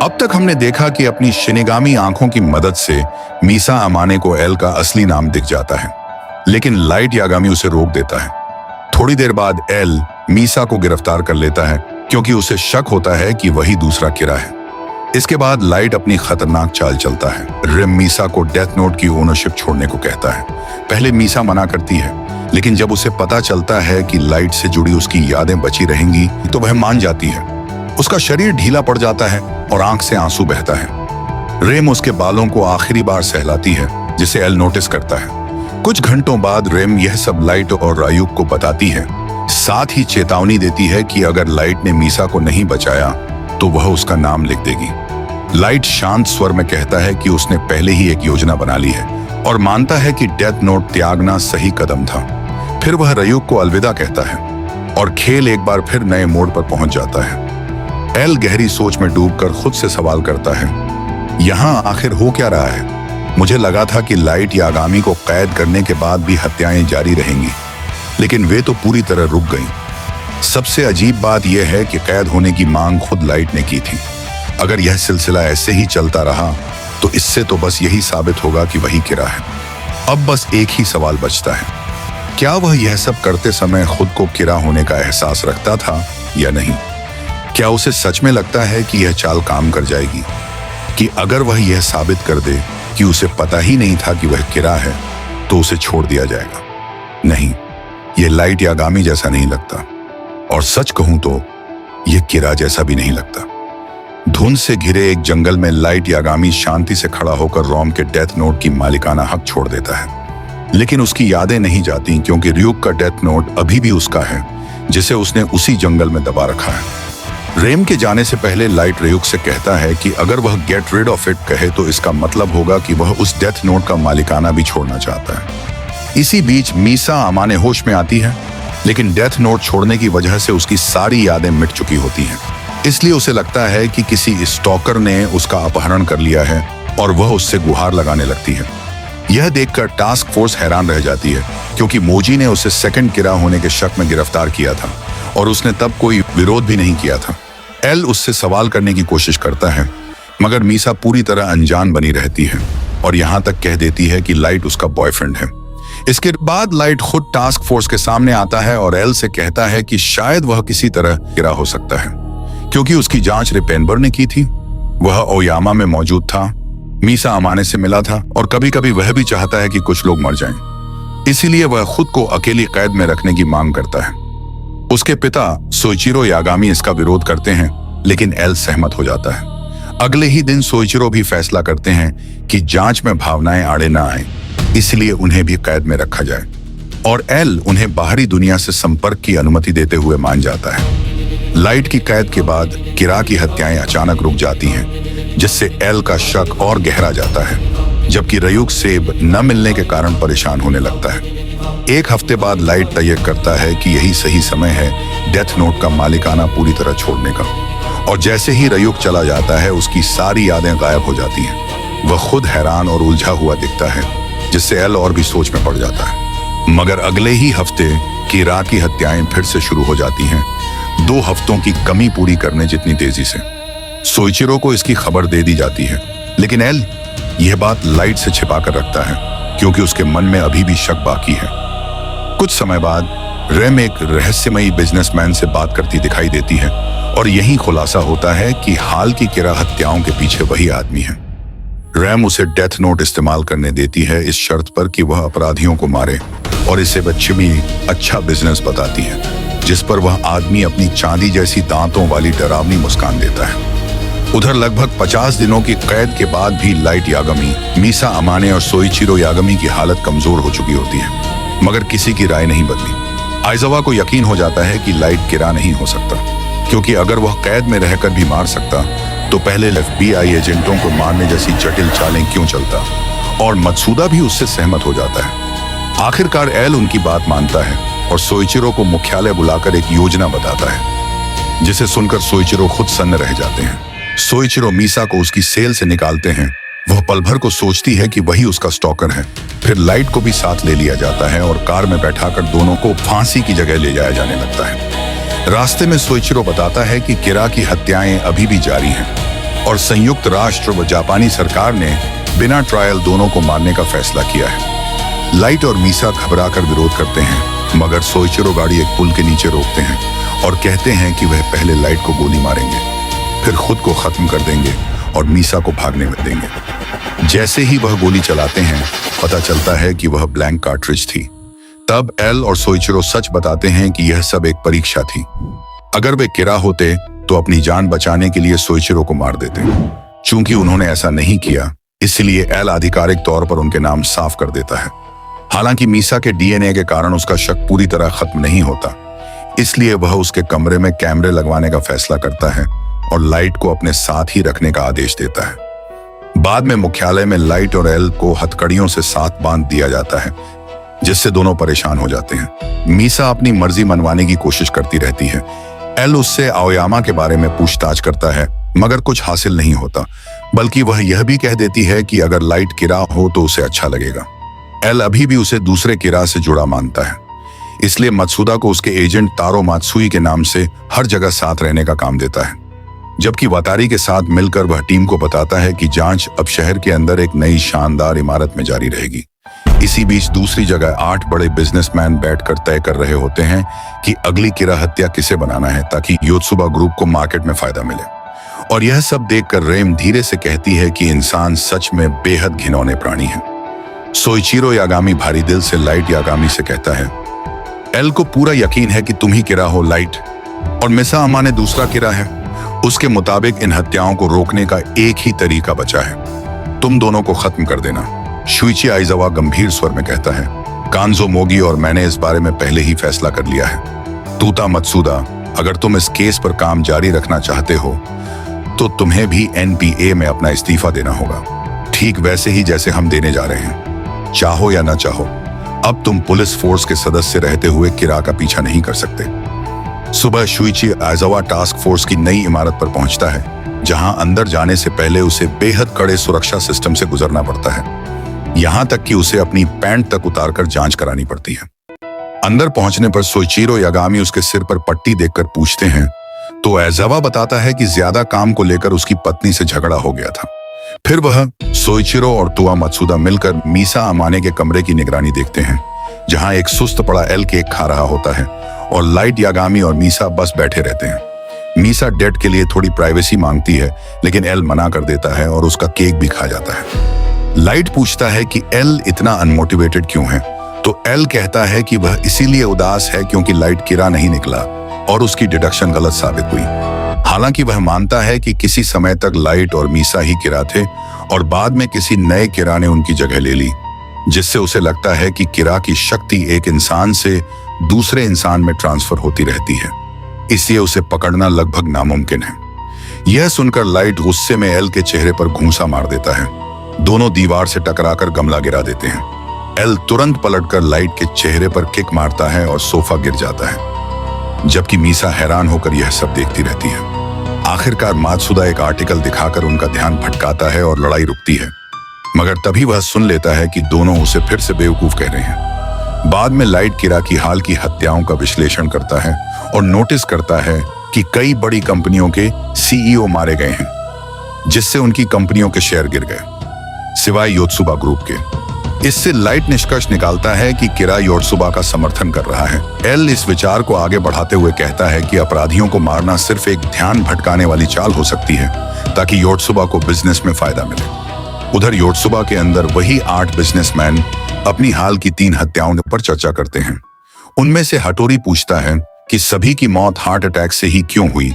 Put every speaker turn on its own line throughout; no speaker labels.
अब तक हमने देखा कि अपनी शिनिगामी आंखों की मदद से मीसा अमाने को एल का असली नाम दिख जाता है, लेकिन लाइट यागामी उसे रोक देता है। थोड़ी देर बाद एल मीसा को गिरफ्तार कर लेता है क्योंकि उसे शक होता है कि वही दूसरा किरा है। इसके बाद लाइट अपनी खतरनाक चाल चलता है। रिम मीसा को डेथ नोट की ओनरशिप छोड़ने को कहता है। पहले मीसा मना करती है, लेकिन जब उसे पता चलता है कि लाइट से जुड़ी उसकी यादें बची रहेंगी तो वह मान जाती है। उसका शरीर ढीला पड़ जाता है और आंख से आंसू बहता है। रेम उसके बालों को आखिरी बार सहलाती है, जिसे एल नोटिस करता है। कुछ घंटों बाद रेम यह सब लाइट और रायुक को बताती है, साथ ही चेतावनी देती है कि अगर लाइट ने मीसा को नहीं बचाया तो वह उसका नाम लिख देगी। लाइट शांत स्वर में कहता है कि उसने पहले ही एक योजना बना ली है और मानता है कि डेथ नोट त्यागना सही कदम था। फिर वह रायुक को अलविदा कहता है और खेल एक बार फिर नए मोड़ पर पहुंच जाता है। एल गहरी सोच में डूबकर खुद से सवाल करता है, यहाँ आखिर हो क्या रहा है? मुझे लगा था कि लाइट यागामी को कैद करने के बाद भी हत्याएं जारी रहेंगी, लेकिन वे तो पूरी तरह रुक गईं। सबसे अजीब बात यह है कि कैद होने की मांग खुद लाइट ने की थी। अगर यह सिलसिला ऐसे ही चलता रहा तो इससे तो बस यही साबित होगा कि वही किरा है। अब बस एक ही सवाल बचता है, क्या वह यह सब करते समय खुद को किरा होने का एहसास रखता था या नहीं? क्या उसे सच में लगता है कि यह चाल काम कर जाएगी, कि अगर वह यह साबित कर दे कि उसे पता ही नहीं था कि वह किरा है तो उसे छोड़ दिया जाएगा? नहीं, यह लाइट यागामी जैसा नहीं लगता, और सच कहूं तो यह किरा जैसा भी नहीं लगता। धुंध से घिरे एक जंगल में लाइट यागामी शांति से खड़ा होकर रोम के डेथ नोट की मालिकाना हक छोड़ देता है, लेकिन उसकी यादें नहीं जाती क्योंकि रियुक का डेथ नोट अभी भी उसका है, जिसे उसने उसी जंगल में दबा रखा है। रेम के जाने से पहले लाइट रियुक से कहता है कि अगर वह गेट रिड ऑफ इट कहे तो इसका मतलब होगा कि वह उस डेथ नोट का मालिकाना भी छोड़ना चाहता है। इसी बीच मीसा अमाने होश में आती है, लेकिन डेथ नोट छोड़ने की वजह से उसकी सारी यादें मिट चुकी होती हैं। इसलिए उसे लगता है कि किसी स्टॉकर ने उसका अपहरण कर लिया है और वह उससे गुहार लगाने लगती है। यह देखकर टास्क फोर्स हैरान रह जाती है, क्योंकि मोजी ने उसे सेकंड किरा होने के शक में गिरफ्तार किया था और उसने तब कोई विरोध भी नहीं किया था। एल उससे सवाल करने की कोशिश करता है, मगर मीसा पूरी तरह अनजान बनी रहती है और यहाँ तक कह देती है कि लाइट उसका बॉयफ्रेंड है। इसके बाद लाइट खुद टास्क फोर्स के सामने आता है और एल से कहता है कि शायद वह किसी तरह किरा हो सकता है, क्योंकि उसकी जांच रिपेनबर ने की थी। वह ओयामा में मौजूद था, मीसा अमाने से मिला था और कभी कभी वह भी चाहता है कि कुछ लोग मर जाएं। इसीलिए वह खुद को अकेली कैद में रखने की मांग करता है। उसके पिता सोइचिरो यागामी इसका विरोध करते हैं, लेकिन एल सहमत हो जाता है। अगले ही दिन सोइचिरो भी फैसला करते हैं कि जांच में भावनाएं आड़े ना आए, इसलिए उन्हें भी कैद में रखा जाए, और एल उन्हें बाहरी दुनिया से संपर्क की अनुमति देते हुए मान जाता है। लाइट की कैद के बाद किरा की हत्याएं अचानक रुक जाती हैं, जिससे एल का शक और गहरा जाता है, जबकि रयुक सेब न मिलने के कारण परेशान होने लगता है। एक हफ्ते बाद लाइट तय करता है कि यही सही समय है डेथ नोट का मालिकाना पूरी तरह छोड़ने का, और जैसे ही रयुक चला जाता है उसकी सारी यादें गायब हो जाती हैं। वह खुद हैरान और उलझा हुआ दिखता है, जिससे एल और भी सोच में पड़ जाता है। मगर अगले ही हफ्ते किरा की हत्याएं फिर से शुरू हो जाती हैं, 2 हफ्तों की कमी पूरी करने जितनी तेजी से। सोइचिरो को इसकी खबर दे दी जाती है, लेकिन एल यह बात लाइट से छिपा कर रखता है, क्योंकि उसके मन में अभी भी शक बाकी है। कुछ समय बाद रेम एक रहस्यमयी बिजनेसमैन से बात करती दिखाई देती है और यही खुलासा होता है कि हाल की किरा हत्याओं के पीछे वही आदमी है। रेम उसे डेथ नोट इस्तेमाल करने देती है, इस शर्त पर कि वह अपराधियों को मारे, और इसे बच्चमी अच्छा बिजनेस बताती है, जिस पर वह आदमी अपनी चांदी जैसी दांतों वाली डरावनी मुस्कान देता है। उधर लगभग 50 दिनों की कैद के बाद भी लाइट यागामी, मीसा अमाने और सोइचिरो यागामी की हालत कमजोर हो चुकी होती है, मगर किसी की राय नहीं बदली। आइजावा को यकीन हो जाता है कि लाइट किरा नहीं हो सकता, क्योंकि अगर वह कैद में रहकर भी मार सकता तो पहले FBI एजेंटों को मारने जैसी जटिल चालें क्यों चलता, और मत्सुदा भी उससे सहमत हो जाता है। आखिरकार एल उनकी बात मानता है और सोइचिरो को मुख्यालय बुलाकर एक योजना बताता है, जिसे सुनकर सोइचिरो खुद सन्न रह जाते हैं। सोइचिरो मीसा को उसकी सेल से निकालते हैं। वह पल भर को सोचती है कि वही उसका स्टॉकर है। फिर लाइट को भी साथ ले लिया जाता है और कार में बैठाकर दोनों को फांसी की जगह ले जाया जाने लगता है। रास्ते में सोइचिरो बताता है कि किरा की हत्याएं अभी भी जारी हैं, और संयुक्त राष्ट्र व जापानी सरकार ने बिना ट्रायल दोनों को मारने का फैसला किया है। लाइट और मीसा घबराकर विरोध करते हैं, मगर सोइचिरो गाड़ी एक पुल के नीचे रोकते हैं और कहते हैं कि वह पहले लाइट को गोली मारेंगे, फिर खुद को खत्म कर देंगे और मीसा को भागने में देंगे। जैसे ही वह गोली चलाते हैं, पता चलता है कि वह ब्लैंक कार्ट्रिज थी। तब एल और सोइचिरो सच बताते हैं कि यह सब एक परीक्षा थी। अगर वे किरा होते तो अपनी जान बचाने के लिए सोइचिरो को मार देते। चूंकि उन्होंने ऐसा नहीं किया, इसलिए एल आधिकारिक तौर पर उनके नाम साफ कर देता है। हालांकि मीसा के डीएनए के कारण उसका शक पूरी तरह खत्म नहीं होता, इसलिए वह उसके कमरे में कैमरे लगवाने का फैसला करता है और लाइट को अपने साथ ही रखने का आदेश देता है। बाद में मुख्यालय में लाइट और एल को हथकड़ियों से साथ बांध दिया जाता है, जिससे दोनों परेशान हो जाते हैं। मीसा अपनी मर्जी मनवाने की कोशिश करती रहती है। एल उससे आओयामा के बारे में पूछताछ करता है, मगर कुछ हासिल नहीं होता, बल्कि वह यह भी कह देती है कि अगर लाइट किरा हो तो उसे अच्छा लगेगा। एल अभी भी उसे दूसरे किरा से जुड़ा मानता है, इसलिए मत्सुदा को उसके एजेंट तारो मात्सुई के नाम से हर जगह साथ रहने का काम देता है। जबकि वातारी के साथ मिलकर वह टीम को बताता है कि जांच अब शहर के अंदर एक नई शानदार इमारत में जारी रहेगी। इसी बीच दूसरी जगह 8 बड़े बिजनेसमैन बैठकर तय कर रहे होते हैं कि अगली किरा हत्या किसे बनाना है, ताकि योत्सुबा ग्रुप को मार्केट में फायदा मिले। और यह सब देखकर रेम धीरे से कहती है कि इंसान सच में बेहद घिनौने प्राणी है। सोइचिरो यागामी भारी दिल से लाइट यागामी से कहता है, एल को पूरा यकीन है कि तुम ही किरा हो लाइट, और मिसा अमाने दूसरा किरा है। उसके मुताबिक इन हत्याओं को रोकने का एक ही तरीका बचा है, तुम दोनों को खत्म कर देना। शुइची आइजावा गंभीर स्वर में कहता है, कांजो मोगी और मैंने इस बारे में पहले ही फैसला कर लिया है। तूता मत्सुदा, अगर तुम इस केस पर काम जारी रखना चाहते हो तो तुम्हें भी एनपीए में अपना इस्तीफा देना होगा, ठीक वैसे ही जैसे हम देने जा रहे हैं। चाहो या ना चाहो, अब तुम पुलिस फोर्स के सदस्य रहते हुए किरा का पीछा नहीं कर सकते। सुबह शुइची आइजावा टास्क फोर्स की नई इमारत पर पहुंचता है, जहां अंदर जाने से पहले उसे बेहद कड़े सुरक्षा सिस्टम से गुजरना पड़ता है, यहां तक कि उसे अपनी पैंट तक उतारकर जांच करानी पड़ती है। अंदर पहुंचने पर सोइचिरो यागामी उसके सिर पर पट्टी देखकर पूछते हैं, तो आइजावा बताता है कि ज्यादा काम को लेकर उसकी पत्नी से झगड़ा हो गया था। फिर वह सोइचिरो और तुआ मत्सुदा मिलकर मीसा अमाने के कमरे की निगरानी देखते हैं, जहां एक सुस्त पड़ा एल केक खा रहा होता है और लाइट यागामी और मीसा बस बैठे रहते हैं। मीसा डेट के लिए थोड़ी प्राइवेसी मांगती है, लेकिन एल मना कर देता है और उसका केक भी खा जाता है। लाइट पूछता है कि एल इतना अनमोटिवेटेड क्यों है, तो एल कहता है कि वह इसीलिए उदास है क्योंकि लाइट किरा नहीं निकला और उसकी डिडक्शन गलत साबित हुई। हालांकि वह मानता है कि किसी समय तक लाइट और मीसा ही किरा थे और बाद में किसी नए किरा ने उनकी जगह ले ली, जिससे उसे लगता है कि किरा की शक्ति एक इंसान से दूसरे इंसान में ट्रांसफर होती रहती है, इसलिए उसे पकड़ना लगभग नामुमकिन है। यह सुनकर लाइट गुस्से में एल के चेहरे पर घूंसा मार देता है। दोनों दीवार से टकराकर गमला गिरा देते हैं। एल तुरंत पलटकर लाइट के चेहरे पर किक मारता है और सोफा गिर जाता है, जबकि मीसा हैरान होकर यह सब देखती रहती है। आखिरकार मात्सुदा एक आर्टिकल दिखाकर उनका ध्यान भटकाता है और लड़ाई रुकती है, मगर तभी वह सुन लेता है कि दोनों उसे फिर से बेवकूफ कह रहे हैं। बाद में लाइट किरा की हाल की हत्याओं का विश्लेषण करता है और नोटिस करता है कि कई बड़ी कंपनियों के सीईओ मारे गए हैं, जिससे उनकी कंपनियों के शेयर गिर गए, सिवाय योत्सुबा ग्रुप के। इससे लाइट निष्कर्ष निकालता है कि किरा योत्सुबा का समर्थन कर रहा है। एल इस विचार को आगे बढ़ाते हुए कहता है कि अपराधियों को मारना सिर्फ एक ध्यान भटकाने वाली चाल हो सकती है, ताकि योत्सुबा को बिजनेस में फायदा मिले। उधर योत्सुबा के अंदर वही 8 बिजनेसमैन अपनी हाल की 3 हत्याओं पर चर्चा करते हैं। उनमें से हटोरी पूछता है कि सभी की मौत हार्ट अटैक से ही क्यों हुई,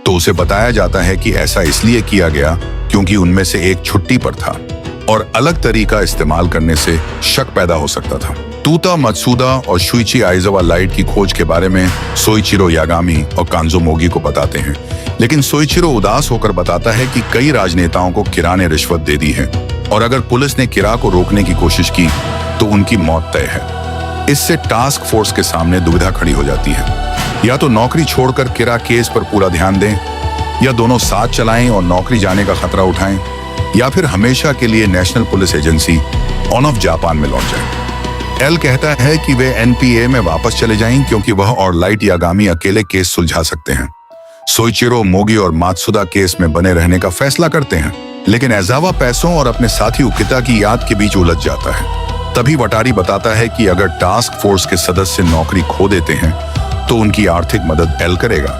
तो उसे बताया जाता है कि ऐसा इसलिए किया गया क्योंकि उनमें से एक छुट्टी पर था और अलग तरीका इस्तेमाल करने से शक पैदा हो सकता था। तूता मत्सुदा और शुइची आइजावा लाइट की खोज के बारे में सोइचिरो यागामी और कांजो मोगी को बताते हैं, लेकिन सोइचिरो उदास होकर बताता है कि कई राजनेताओं को किरा ने रिश्वत दे दी है और अगर पुलिस ने किरा को रोकने की कोशिश की तो उनकी मौत तय है। इससे टास्क फोर्स के सामने दुविधा खड़ी हो जाती है, या तो नौकरी छोड़कर किरा केस पर पूरा ध्यान दें, या दोनों साथ चलाएं और नौकरी जाने का खतरा उठाएं, या फिर हमेशा के लिए national police agency on off Japan में लौट जाएं। एल कहता है कि वे एनपीए में वापस चले जाएं क्योंकि वह और लाइट यागामी अकेले केस सुलझा सकते हैं। सोइचिरो मोगी और मात्सुदा केस में बने रहने का फैसला करते हैं, लेकिन एजावा पैसों और अपने साथी उकिता की याद के बीच उलझ जाता है। तभी वटारी बताता है कि अगर टास्क फोर्स के सदस्य नौकरी खो देते हैं तो उनकी आर्थिक मदद एल करेगा।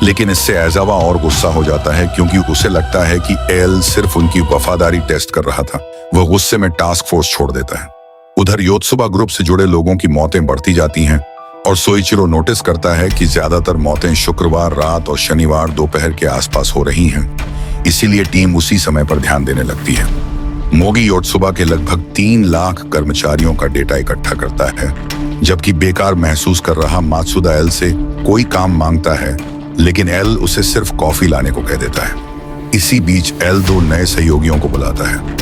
लेकिन इससे एजावा और गुस्सा हो जाता है क्योंकि उसे लगता है कि एल सिर्फ उनकी वफादारी टेस्ट कर रहा था। वह गुस्से में टास्क फोर्स छोड़ देता है। उधर योत्सुबा ग्रुप से जुड़े लोगों की मौतें बढ़ती जाती हैं और सोइचिरो नोटिस करता है कि ज्यादातर मौतें शुक्रवार रात और शनिवार दोपहर के आसपास हो रही हैं। इसीलिए टीम उसी समय पर ध्यान देने लगती है। मोगी योत्सुबा के लगभग 3 लाख कर्मचारियों का डेटा इकट्ठा करता है, जबकि बेकार महसूस कर रहा मात्सुदा एल से कोई काम मांगता है, लेकिन एल उसे सिर्फ कॉफी लाने को कह देता है। इसी बीच एल 2 नए सहयोगियों को बुलाता है।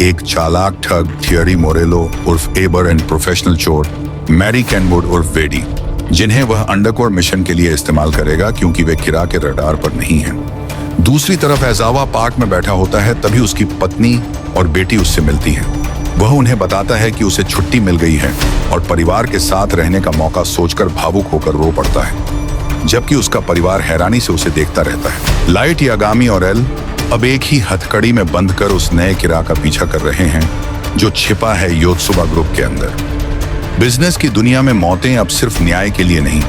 एक चालाक ठग थियरी मोरेलो उर्फ एबर एंड प्रोफेशनल चोर मैरी कैनवुड उर्फ वेडी, जिन्हें वह अंडरकोर मिशन के लिए इस्तेमाल करेगा क्योंकि वे किरा के रडार पर नहीं हैं। दूसरी तरफ एजावा पार्क में बैठा होता है, तभी उसकी पत्नी और बेटी उससे मिलती हैं। वह उन्हें बताता है कि उसे छुट्टी मिल गई है और परिवार के साथ रहने का मौका सोचकर भावुक होकर रो पड़ता है, जबकि उसका परिवार हैरानी से उसे देखता रहता है। लाइट, यागामी और एल अब एक ही हथकड़ी में बंद कर उस नए किरा का पीछा कर रहे हैं जो छिपा है योत्सुबा ग्रुप के अंदर। बिजनेस की दुनिया में मौतें अब सिर्फ न्याय के लिए नहीं,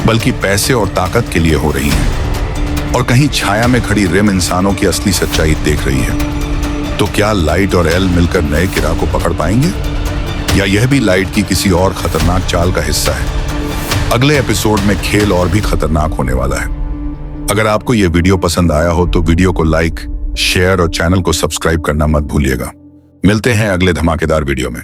बल्कि पैसे और ताकत के लिए हो रही हैं। और कहीं छाया में खड़ी रिम इंसानों की असली सच्चाई देख रही है। तो क्या लाइट और एल मिलकर नए किरा को पकड़ पाएंगे, या यह भी लाइट की किसी और खतरनाक चाल का हिस्सा है? अगले एपिसोड में खेल और भी खतरनाक होने वाला है। अगर आपको यह वीडियो पसंद आया हो तो वीडियो को लाइक, शेयर और चैनल को सब्सक्राइब करना मत भूलिएगा। मिलते हैं अगले धमाकेदार वीडियो में।